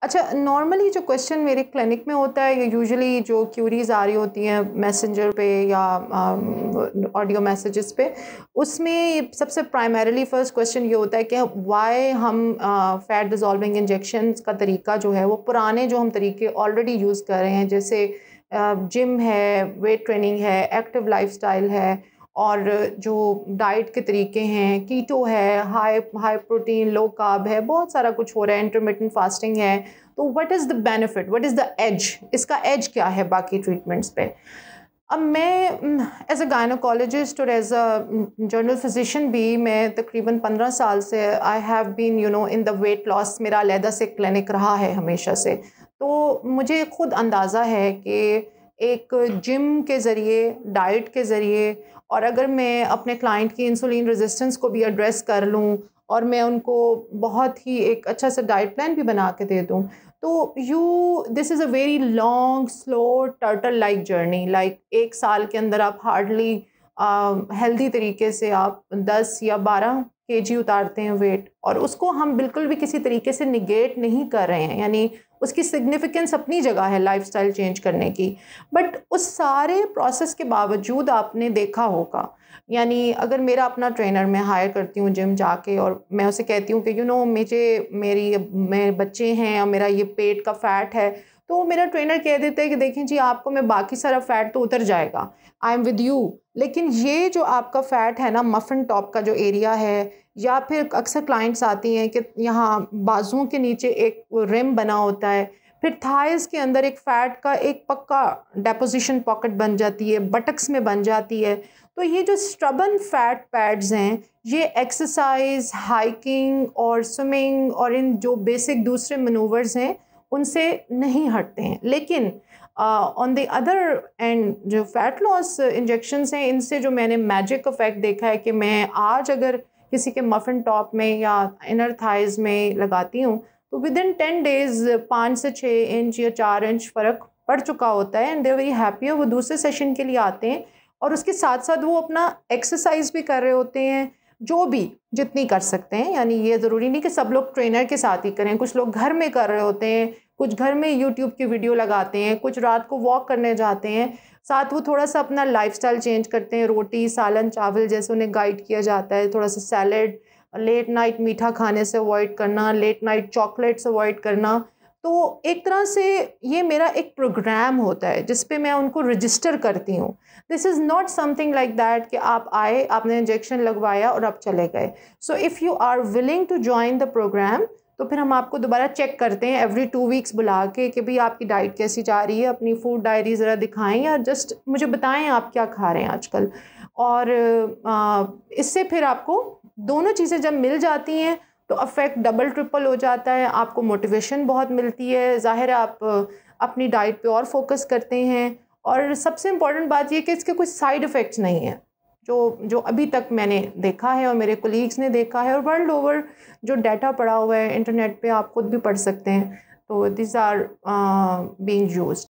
अच्छा, नॉर्मली जो क्वेश्चन मेरे क्लिनिक में होता है, यूजुअली जो क्यूरीज आ रही होती हैं मैसेंजर पे या ऑडियो मैसेजेस पे, उसमें सबसे प्राइमरीली फर्स्ट क्वेश्चन ये होता है कि वाई हम फैट डिज़ोल्विंग इंजेक्शंस का तरीका जो है वो पुराने जो हम तरीके ऑलरेडी यूज़ कर रहे हैं, जैसे जिम है, वेट ट्रेनिंग है, एक्टिव लाइफस्टाइल है, और जो डाइट के तरीके हैं, कीटो है, high high protein low carb है, बहुत सारा कुछ हो रहा है, इंटरमिटेंट फास्टिंग है। तो what is the benefit, what is the edge, इसका एज क्या है बाकी ट्रीटमेंट्स पे? अब मैं एज अ गायनोकोलॉजिस्ट और एज अ जनरल फिजिशियन भी, मैं तकरीबन 15 साल से I have been in the weight loss, मेरा अलहदा से क्लिनिक रहा है हमेशा से। तो मुझे खुद अंदाज़ा है कि एक जिम के ज़रिए, डाइट के ज़रिए, और अगर मैं अपने क्लाइंट की इंसुलिन रेजिस्टेंस को भी एड्रेस कर लूँ और मैं उनको बहुत ही एक अच्छा सा डाइट प्लान भी बना के दे दूँ, तो this is a very long slow turtle like journey. Like 1 साल के अंदर आप हार्डली हेल्दी तरीके से आप 10 या 12 केजी उतारते हैं वेट, और उसको हम बिल्कुल भी किसी तरीके से निगेट नहीं कर रहे हैं, यानी उसकी सिग्निफिकेंस अपनी जगह है लाइफस्टाइल चेंज करने की। बट उस सारे प्रोसेस के बावजूद आपने देखा होगा, यानी अगर मेरा अपना ट्रेनर मैं हायर करती हूँ जिम जाके, और मैं उसे कहती हूँ कि मेरे बच्चे हैं और मेरा ये पेट का फ़ैट है, तो मेरा ट्रेनर कह देता है कि देखें जी, आपको मैं बाकी सारा फ़ैट तो उतर जाएगा, आई एम विद यू, लेकिन ये जो आपका फ़ैट है ना, मफ़न टॉप का जो एरिया है, या फिर अक्सर क्लाइंट्स आती हैं कि यहाँ बाजुओं के नीचे एक रिम बना होता है, फिर थाइस के अंदर एक फ़ैट का एक पक्का डेपोजिशन पॉकेट बन जाती है, बटक्स में बन जाती है। तो ये जो स्टबन फैट पैड्स हैं, ये एक्सरसाइज, हाइकिंग और स्विमिंग और इन जो बेसिक दूसरे मनूवर्स हैं उनसे नहीं हटते हैं। लेकिन ऑन द अदर एंड जो फैट लॉस इंजेक्शंस हैं, इनसे जो मैंने मैजिक इफेक्ट देखा है कि मैं आज अगर किसी के मफिन टॉप में या इनर थाइज में लगाती हूँ, तो विद इन 10 डेज़ 5 से 6 इंच या 4 इंच फ़र्क पड़ चुका होता है, एंड दे वेरी हैप्पी। वो दूसरे सेशन के लिए आते हैं और उसके साथ साथ वो अपना एक्सरसाइज भी कर रहे होते हैं, जो भी जितनी कर सकते हैं। यानी ये ज़रूरी नहीं कि सब लोग ट्रेनर के साथ ही करें, कुछ लोग घर में कर रहे होते हैं, कुछ घर में यूट्यूब की वीडियो लगाते हैं, कुछ रात को वॉक करने जाते हैं, साथ वो थोड़ा सा अपना लाइफस्टाइल चेंज करते हैं, रोटी सालन चावल जैसे उन्हें गाइड किया जाता है, थोड़ा सा सैलेड, लेट नाइट मीठा खाने से अवॉइड करना, लेट नाइट चॉकलेट्स अवॉइड करना। तो एक तरह से ये मेरा एक प्रोग्राम होता है जिस पे मैं उनको रजिस्टर करती हूँ। This is not something like that कि आप आए, आपने इंजेक्शन लगवाया और आप चले गए। So if you are willing to join the programme, तो फिर हम आपको दोबारा चेक करते हैं एवरी 2 वीक्स बुला के कि भाई आपकी डाइट कैसी जा रही है, अपनी फूड डायरी ज़रा दिखाएं या जस्ट मुझे बताएं आप क्या खा रहे हैं आजकल। और इससे फिर आपको दोनों चीज़ें जब मिल जाती हैं तो अफेक्ट डबल ट्रिपल हो जाता है, आपको मोटिवेशन बहुत मिलती है, ज़ाहिर है आप अपनी डाइट पे और फोकस करते हैं। और सबसे इम्पॉर्टेंट बात ये कि इसके कुछ साइड इफ़ेक्ट्स नहीं हैं, जो अभी तक मैंने देखा है और मेरे कोलीग्स ने देखा है, और वर्ल्ड ओवर जो डाटा पड़ा हुआ है इंटरनेट पे, आप खुद भी पढ़ सकते हैं। तो दिस आर बीइंग यूज्ड।